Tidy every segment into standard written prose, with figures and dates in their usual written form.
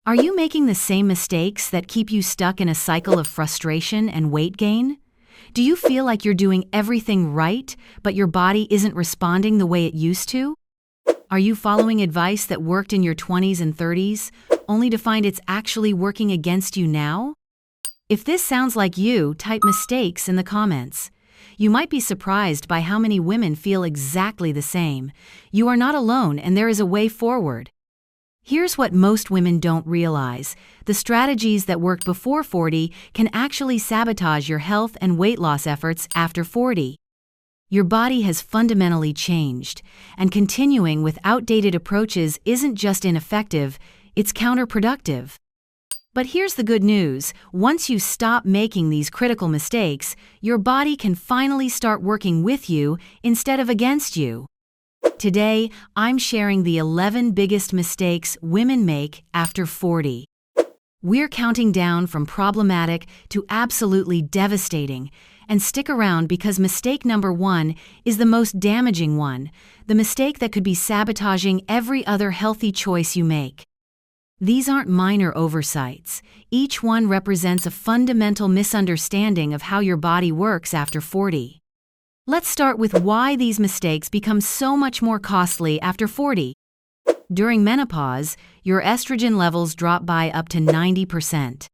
Are you making the same mistakes that keep you stuck in a cycle of frustration and weight gain? Do you feel like you're doing everything right, but your body isn't responding the way it used to? Are you following advice that worked in your 20s and 30s, only to find it's actually working against you now? If this sounds like you, type mistakes in the comments. You might be surprised by how many women feel exactly the same. You are not alone, and there is a way forward. Here's what most women don't realize. The strategies that worked before 40 can actually sabotage your health and weight loss efforts after 40. Your body has fundamentally changed, and continuing with outdated approaches isn't just ineffective, it's counterproductive. But here's the good news. Once you stop making these critical mistakes, your body can finally start working with you instead of against you. Today, I'm sharing the 11 biggest mistakes women make after 40. We're counting down from problematic to absolutely devastating. And stick around because mistake number 1 is the most damaging one, the mistake that could be sabotaging every other healthy choice you make. These aren't minor oversights. Each one represents a fundamental misunderstanding of how your body works after 40. Let's start with why these mistakes become so much more costly after 40. During menopause, your estrogen levels drop by up to 90%.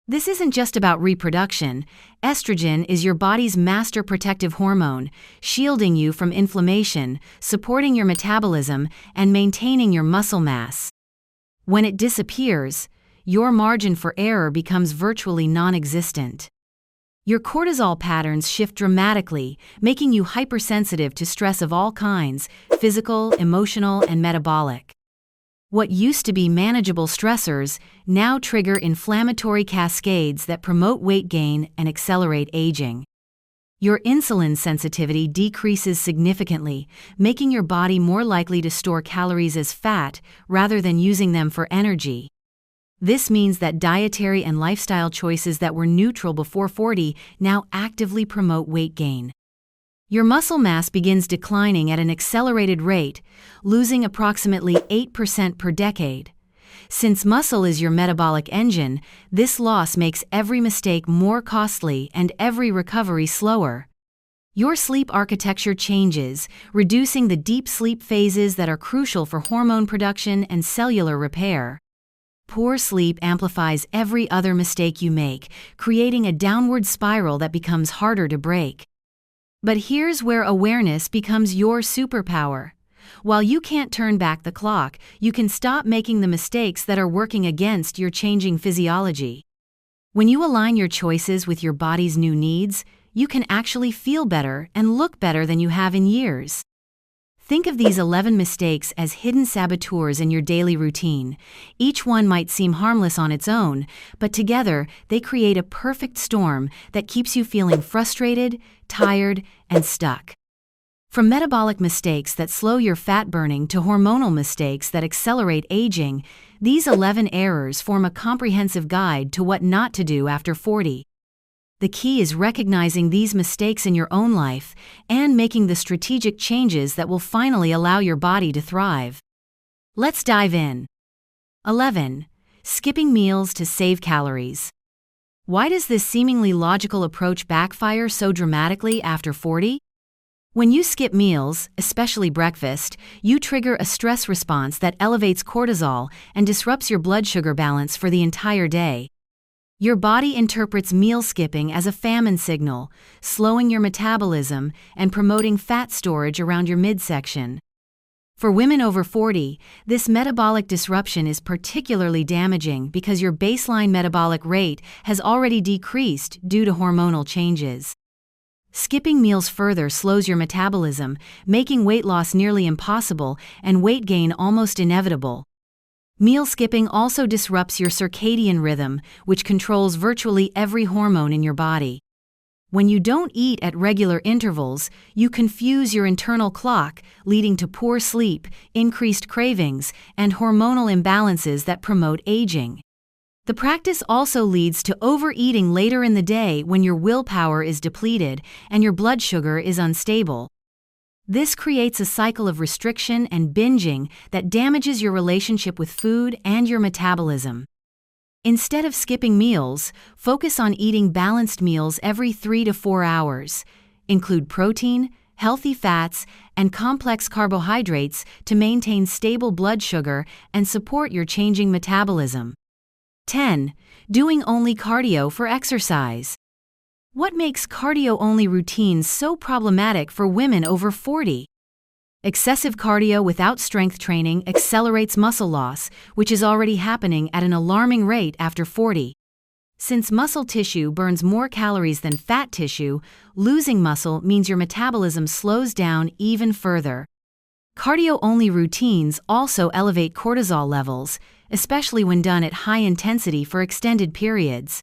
This isn't just about reproduction. Estrogen is your body's master protective hormone, shielding you from inflammation, supporting your metabolism, and maintaining your muscle mass. When it disappears, your margin for error becomes virtually non-existent. Your cortisol patterns shift dramatically, making you hypersensitive to stress of all kinds, physical, emotional, and metabolic. What used to be manageable stressors now trigger inflammatory cascades that promote weight gain and accelerate aging. Your insulin sensitivity decreases significantly, making your body more likely to store calories as fat rather than using them for energy. This means that dietary and lifestyle choices that were neutral before 40 now actively promote weight gain. Your muscle mass begins declining at an accelerated rate, losing approximately 8% per decade. Since muscle is your metabolic engine, this loss makes every mistake more costly and every recovery slower. Your sleep architecture changes, reducing the deep sleep phases that are crucial for hormone production and cellular repair. Poor sleep amplifies every other mistake you make, creating a downward spiral that becomes harder to break. But here's where awareness becomes your superpower. While you can't turn back the clock, you can stop making the mistakes that are working against your changing physiology. When you align your choices with your body's new needs, you can actually feel better and look better than you have in years. Think of these 11 mistakes as hidden saboteurs in your daily routine. Each one might seem harmless on its own, but together they create a perfect storm that keeps you feeling frustrated, tired, and stuck. From metabolic mistakes that slow your fat burning to hormonal mistakes that accelerate aging, these 11 errors form a comprehensive guide to what not to do after 40. The key is recognizing these mistakes in your own life and making the strategic changes that will finally allow your body to thrive. Let's dive in. 11. Skipping meals to save calories. Why does this seemingly logical approach backfire so dramatically after 40? When you skip meals, especially breakfast, you trigger a stress response that elevates cortisol and disrupts your blood sugar balance for the entire day. Your body interprets meal skipping as a famine signal, slowing your metabolism and promoting fat storage around your midsection. For women over 40, this metabolic disruption is particularly damaging because your baseline metabolic rate has already decreased due to hormonal changes. Skipping meals further slows your metabolism, making weight loss nearly impossible and weight gain almost inevitable. Meal skipping also disrupts your circadian rhythm, which controls virtually every hormone in your body. When you don't eat at regular intervals, you confuse your internal clock, leading to poor sleep, increased cravings, and hormonal imbalances that promote aging. The practice also leads to overeating later in the day when your willpower is depleted and your blood sugar is unstable. This creates a cycle of restriction and binging that damages your relationship with food and your metabolism. Instead of skipping meals, focus on eating balanced meals every 3 to 4 hours. Include protein, healthy fats, and complex carbohydrates to maintain stable blood sugar and support your changing metabolism. 10. Doing only cardio for exercise. What makes cardio-only routines so problematic for women over 40? Excessive cardio without strength training accelerates muscle loss, which is already happening at an alarming rate after 40. Since muscle tissue burns more calories than fat tissue, losing muscle means your metabolism slows down even further. Cardio-only routines also elevate cortisol levels, especially when done at high intensity for extended periods.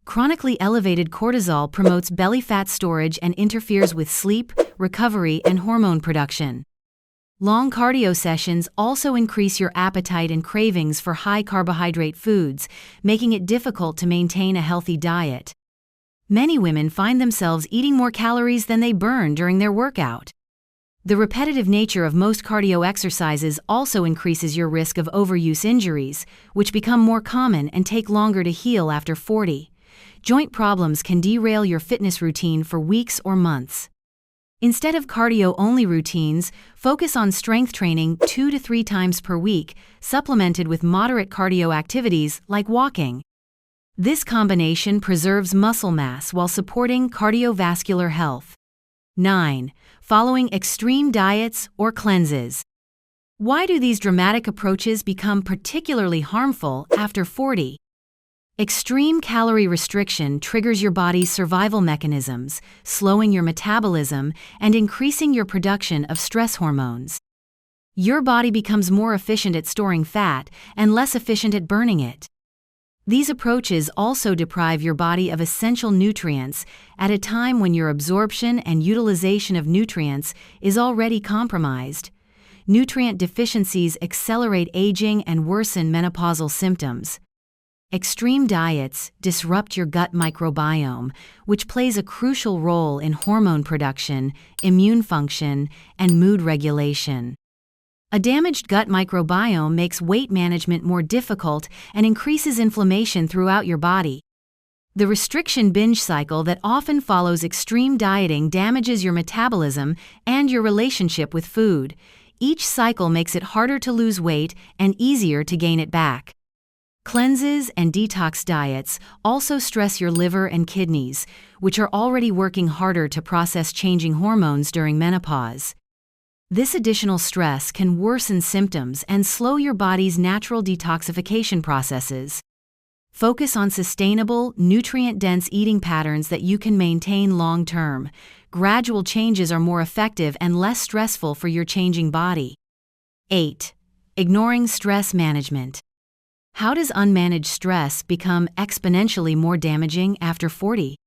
Chronically elevated cortisol promotes belly fat storage and interferes with sleep, recovery, and hormone production. Long cardio sessions also increase your appetite and cravings for high carbohydrate foods, making it difficult to maintain a healthy diet. Many women find themselves eating more calories than they burn during their workout. The repetitive nature of most cardio exercises also increases your risk of overuse injuries, which become more common and take longer to heal after 40. Joint problems can derail your fitness routine for weeks or months. Instead of cardio-only routines, focus on strength training 2 to 3 times per week, supplemented with moderate cardio activities like walking. This combination preserves muscle mass while supporting cardiovascular health. 9. Following extreme diets or cleanses. Why do these dramatic approaches become particularly harmful after 40? Extreme calorie restriction triggers your body's survival mechanisms, slowing your metabolism and increasing your production of stress hormones. Your body becomes more efficient at storing fat and less efficient at burning it. These approaches also deprive your body of essential nutrients at a time when your absorption and utilization of nutrients is already compromised. Nutrient deficiencies accelerate aging and worsen menopausal symptoms. Extreme diets disrupt your gut microbiome, which plays a crucial role in hormone production, immune function, and mood regulation. A damaged gut microbiome makes weight management more difficult and increases inflammation throughout your body. The restriction binge cycle that often follows extreme dieting damages your metabolism and your relationship with food. Each cycle makes it harder to lose weight and easier to gain it back. Cleanses and detox diets also stress your liver and kidneys, which are already working harder to process changing hormones during menopause. This additional stress can worsen symptoms and slow your body's natural detoxification processes. Focus on sustainable, nutrient-dense eating patterns that you can maintain long-term. Gradual changes are more effective and less stressful for your changing body. 8. Ignoring stress management. How does unmanaged stress become exponentially more damaging after 40?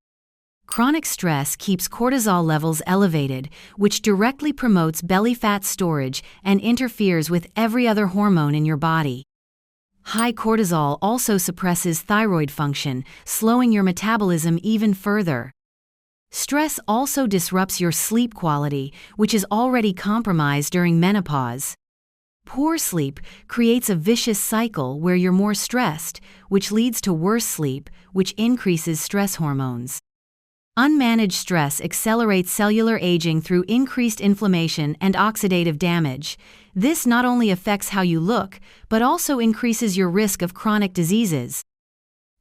Chronic stress keeps cortisol levels elevated, which directly promotes belly fat storage and interferes with every other hormone in your body. High cortisol also suppresses thyroid function, slowing your metabolism even further. Stress also disrupts your sleep quality, which is already compromised during menopause. Poor sleep creates a vicious cycle where you're more stressed, which leads to worse sleep, which increases stress hormones. Unmanaged stress accelerates cellular aging through increased inflammation and oxidative damage. This not only affects how you look, but also increases your risk of chronic diseases.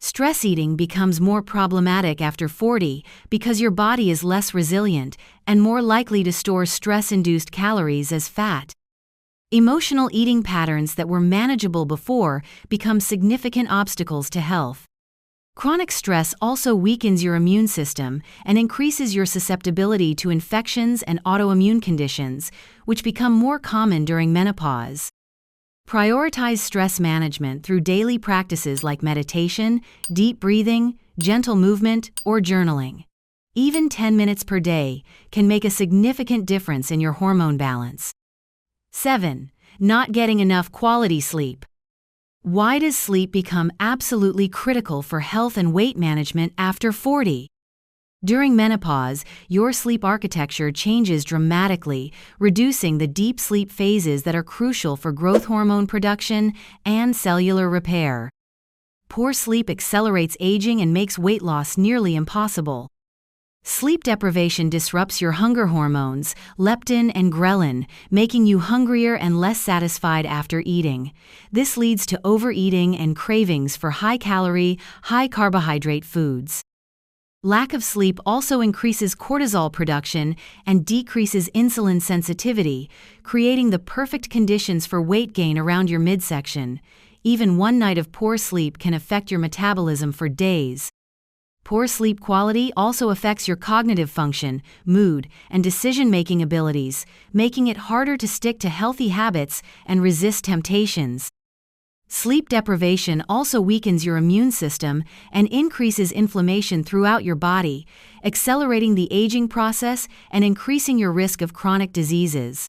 Stress eating becomes more problematic after 40 because your body is less resilient and more likely to store stress-induced calories as fat. Emotional eating patterns that were manageable before become significant obstacles to health. Chronic stress also weakens your immune system and increases your susceptibility to infections and autoimmune conditions, which become more common during menopause. Prioritize stress management through daily practices like meditation, deep breathing, gentle movement, or journaling. Even 10 minutes per day can make a significant difference in your hormone balance. 7. Not getting enough quality sleep. Why does sleep become absolutely critical for health and weight management after 40? During menopause, your sleep architecture changes dramatically, reducing the deep sleep phases that are crucial for growth hormone production and cellular repair. Poor sleep accelerates aging and makes weight loss nearly impossible. Sleep deprivation disrupts your hunger hormones, leptin and ghrelin, making you hungrier and less satisfied after eating. This leads to overeating and cravings for high-calorie, high-carbohydrate foods. Lack of sleep also increases cortisol production and decreases insulin sensitivity, creating the perfect conditions for weight gain around your midsection. Even one night of poor sleep can affect your metabolism for days. Poor sleep quality also affects your cognitive function, mood, and decision-making abilities, making it harder to stick to healthy habits and resist temptations. Sleep deprivation also weakens your immune system and increases inflammation throughout your body, accelerating the aging process and increasing your risk of chronic diseases.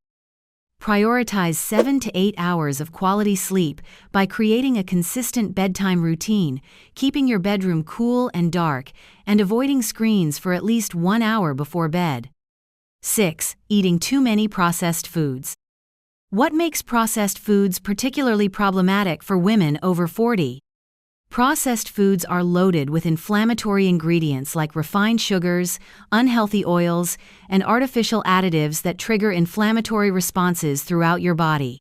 Prioritize 7 to 8 hours of quality sleep by creating a consistent bedtime routine, keeping your bedroom cool and dark, and avoiding screens for at least 1 hour before bed. 6. Eating too many processed foods. What makes processed foods particularly problematic for women over 40? Processed foods are loaded with inflammatory ingredients like refined sugars, unhealthy oils, and artificial additives that trigger inflammatory responses throughout your body.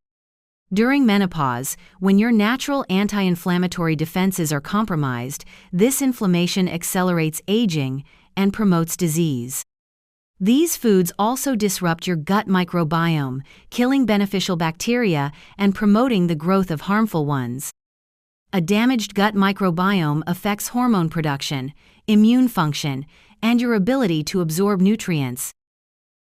During menopause, when your natural anti-inflammatory defenses are compromised, this inflammation accelerates aging and promotes disease. These foods also disrupt your gut microbiome, killing beneficial bacteria and promoting the growth of harmful ones. A damaged gut microbiome affects hormone production, immune function, and your ability to absorb nutrients.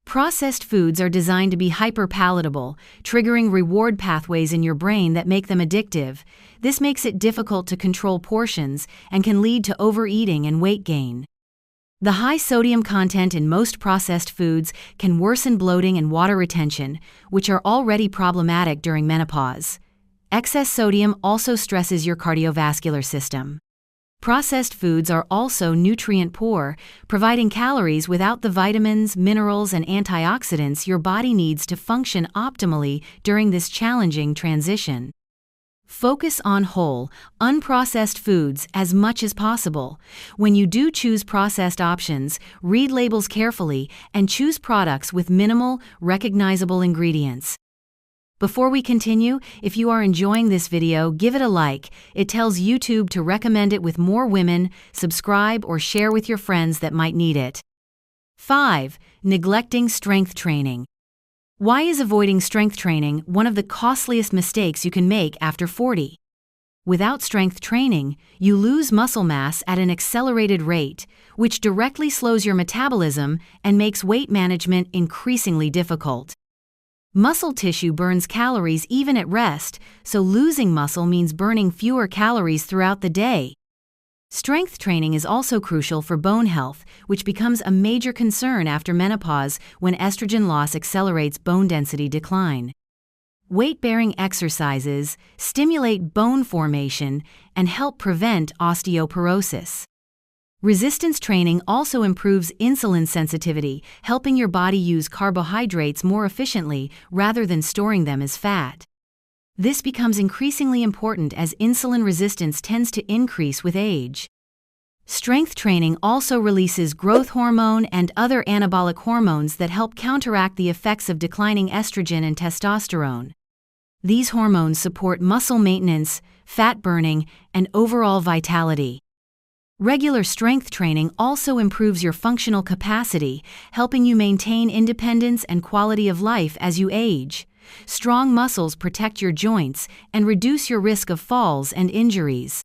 Processed foods are designed to be hyperpalatable, triggering reward pathways in your brain that make them addictive. This makes it difficult to control portions and can lead to overeating and weight gain. The high sodium content in most processed foods can worsen bloating and water retention, which are already problematic during menopause. Excess sodium also stresses your cardiovascular system. Processed foods are also nutrient poor, providing calories without the vitamins, minerals, and antioxidants your body needs to function optimally during this challenging transition. Focus on whole, unprocessed foods as much as possible. When you do choose processed options, read labels carefully and choose products with minimal, recognizable ingredients. Before we continue, if you are enjoying this video, give it a like. It tells YouTube to recommend it with more women. Subscribe or share with your friends that might need it. 5. Neglecting strength training. Why is avoiding strength training one of the costliest mistakes you can make after 40? Without strength training, you lose muscle mass at an accelerated rate, which directly slows your metabolism and makes weight management increasingly difficult. Muscle tissue burns calories even at rest, so losing muscle means burning fewer calories throughout the day. Strength training is also crucial for bone health, which becomes a major concern after menopause when estrogen loss accelerates bone density decline. Weight-bearing exercises stimulate bone formation and help prevent osteoporosis. Resistance training also improves insulin sensitivity, helping your body use carbohydrates more efficiently rather than storing them as fat. This becomes increasingly important as insulin resistance tends to increase with age. Strength training also releases growth hormone and other anabolic hormones that help counteract the effects of declining estrogen and testosterone. These hormones support muscle maintenance, fat burning, and overall vitality. Regular strength training also improves your functional capacity, helping you maintain independence and quality of life as you age. Strong muscles protect your joints and reduce your risk of falls and injuries.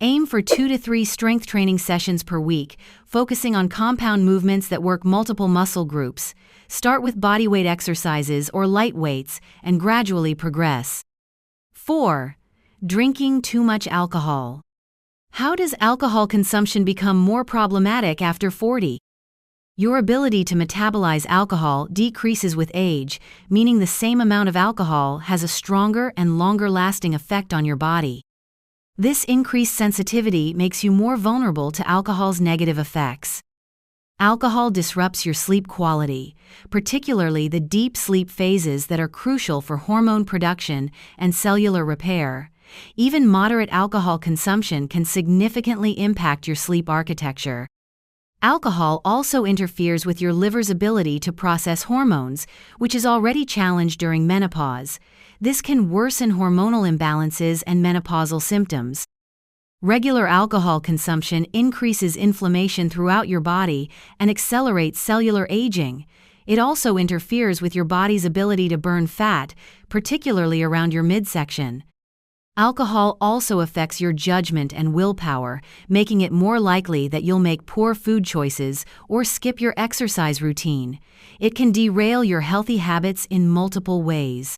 Aim for 2 to 3 strength training sessions per week, focusing on compound movements that work multiple muscle groups. Start with bodyweight exercises or light weights and gradually progress. 4. Drinking too much alcohol. How does alcohol consumption become more problematic after 40? Your ability to metabolize alcohol decreases with age, meaning the same amount of alcohol has a stronger and longer-lasting effect on your body. This increased sensitivity makes you more vulnerable to alcohol's negative effects. Alcohol disrupts your sleep quality, particularly the deep sleep phases that are crucial for hormone production and cellular repair. Even moderate alcohol consumption can significantly impact your sleep architecture. Alcohol also interferes with your liver's ability to process hormones, which is already challenged during menopause. This can worsen hormonal imbalances and menopausal symptoms. Regular alcohol consumption increases inflammation throughout your body and accelerates cellular aging. It also interferes with your body's ability to burn fat, particularly around your midsection. Alcohol also affects your judgment and willpower, making it more likely that you'll make poor food choices or skip your exercise routine. It can derail your healthy habits in multiple ways.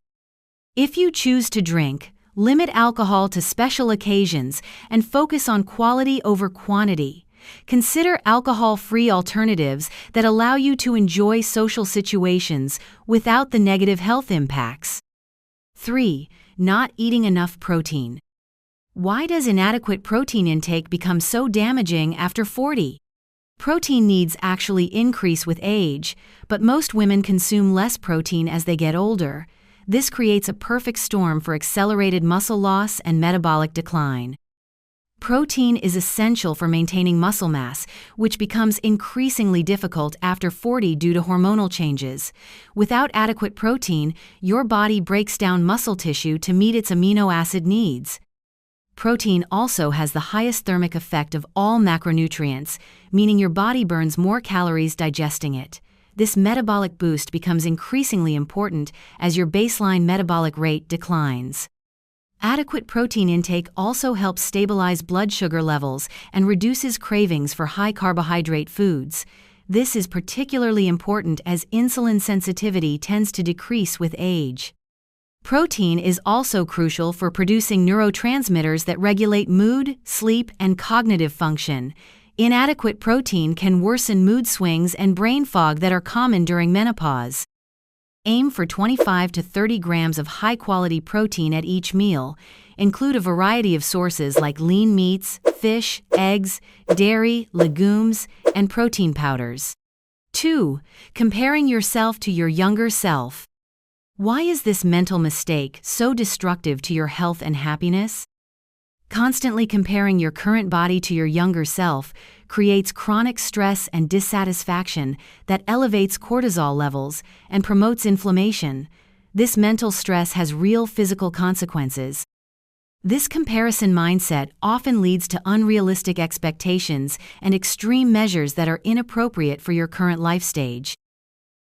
If you choose to drink, limit alcohol to special occasions and focus on quality over quantity. Consider alcohol-free alternatives that allow you to enjoy social situations without the negative health impacts. 3. Not eating enough protein. Why does inadequate protein intake become so damaging after 40? Protein needs actually increase with age, but most women consume less protein as they get older. This creates a perfect storm for accelerated muscle loss and metabolic decline. Protein is essential for maintaining muscle mass, which becomes increasingly difficult after 40 due to hormonal changes. Without adequate protein, your body breaks down muscle tissue to meet its amino acid needs. Protein also has the highest thermic effect of all macronutrients, meaning your body burns more calories digesting it. This metabolic boost becomes increasingly important as your baseline metabolic rate declines. Adequate protein intake also helps stabilize blood sugar levels and reduces cravings for high-carbohydrate foods. This is particularly important as insulin sensitivity tends to decrease with age. Protein is also crucial for producing neurotransmitters that regulate mood, sleep, and cognitive function. Inadequate protein can worsen mood swings and brain fog that are common during menopause. Aim for 25 to 30 grams of high-quality protein at each meal. Include a variety of sources like lean meats, fish, eggs, dairy, legumes, and protein powders. 2. Comparing yourself to your younger self. Why is this mental mistake so destructive to your health and happiness? Constantly comparing your current body to your younger self creates chronic stress and dissatisfaction that elevates cortisol levels and promotes inflammation. This mental stress has real physical consequences. This comparison mindset often leads to unrealistic expectations and extreme measures that are inappropriate for your current life stage.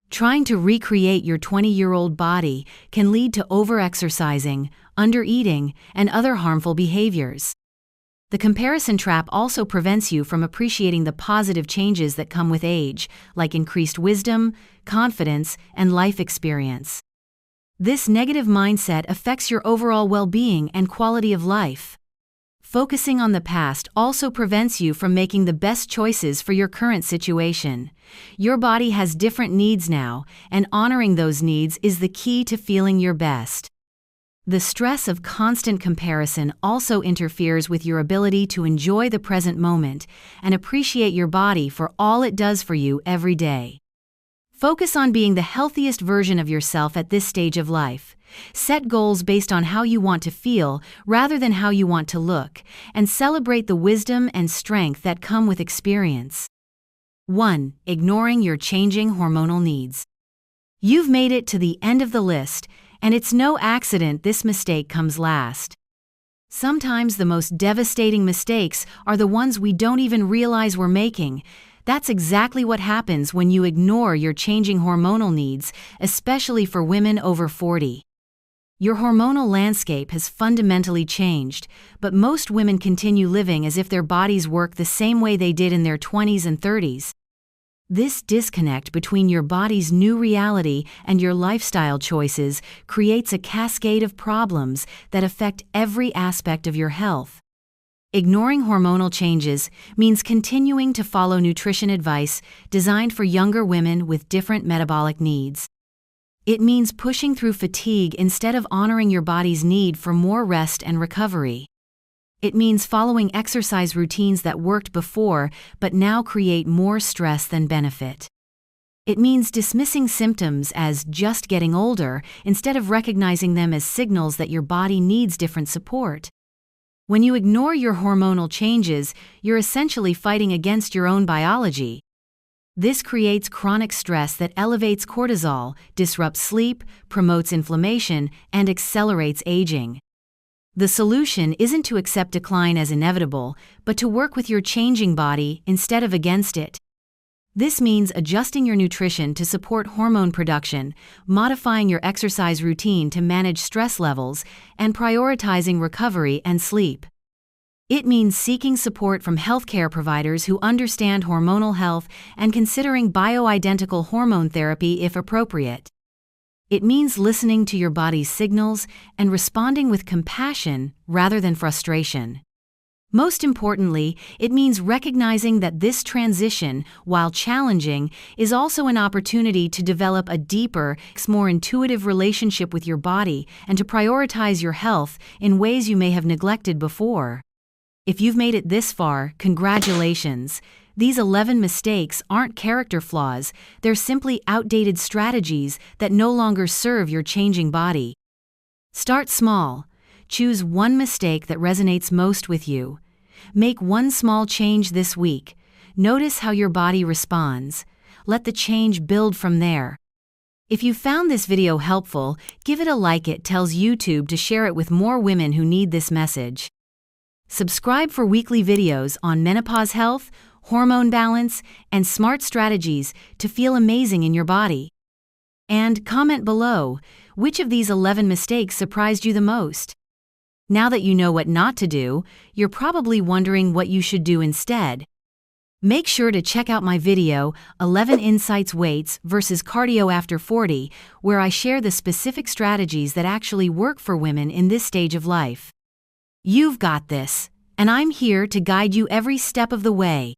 Trying to recreate your 20-year-old body can lead to overexercising, undereating, and other harmful behaviors. The comparison trap also prevents you from appreciating the positive changes that come with age, like increased wisdom, confidence, and life experience. This negative mindset affects your overall well-being and quality of life. Focusing on the past also prevents you from making the best choices for your current situation. Your body has different needs now, and honoring those needs is the key to feeling your best. The stress of constant comparison also interferes with your ability to enjoy the present moment and appreciate your body for all it does for you every day. Focus on being the healthiest version of yourself at this stage of life. Set goals based on how you want to feel rather than how you want to look, and celebrate the wisdom and strength that come with experience. 1. Ignoring your changing hormonal needs. You've made it to the end of the list, and it's no accident this mistake comes last. Sometimes the most devastating mistakes are the ones we don't even realize we're making. That's exactly what happens when you ignore your changing hormonal needs, especially for women over 40. Your hormonal landscape has fundamentally changed, but most women continue living as if their bodies work the same way they did in their 20s and 30s. This disconnect between your body's new reality and your lifestyle choices creates a cascade of problems that affect every aspect of your health. Ignoring hormonal changes means continuing to follow nutrition advice designed for younger women with different metabolic needs. It means pushing through fatigue instead of honoring your body's need for more rest and recovery. It means following exercise routines that worked before but now create more stress than benefit. It means dismissing symptoms as just getting older instead of recognizing them as signals that your body needs different support. When you ignore your hormonal changes, you're essentially fighting against your own biology. This creates chronic stress that elevates cortisol, disrupts sleep, promotes inflammation, and accelerates aging. The solution isn't to accept decline as inevitable, but to work with your changing body instead of against it. This means adjusting your nutrition to support hormone production, modifying your exercise routine to manage stress levels, and prioritizing recovery and sleep. It means seeking support from healthcare providers who understand hormonal health and considering bioidentical hormone therapy if appropriate. It means listening to your body's signals and responding with compassion rather than frustration. Most importantly, it means recognizing that this transition, while challenging, is also an opportunity to develop a deeper, more intuitive relationship with your body and to prioritize your health in ways you may have neglected before. If you've made it this far, congratulations. These 11 mistakes aren't character flaws, they're simply outdated strategies that no longer serve your changing body. Start small. Choose one mistake that resonates most with you. Make one small change this week. Notice how your body responds. Let the change build from there. If you found this video helpful, give it a like. It tells YouTube to share it with more women who need this message. Subscribe for weekly videos on menopause health, hormone balance, and smart strategies to feel amazing in your body. And comment below, which of these 11 mistakes surprised you the most? Now that you know what not to do, you're probably wondering what you should do instead. Make sure to check out my video, 11 Insights Weights versus Cardio After 40, where I share the specific strategies that actually work for women in this stage of life. You've got this, and I'm here to guide you every step of the way.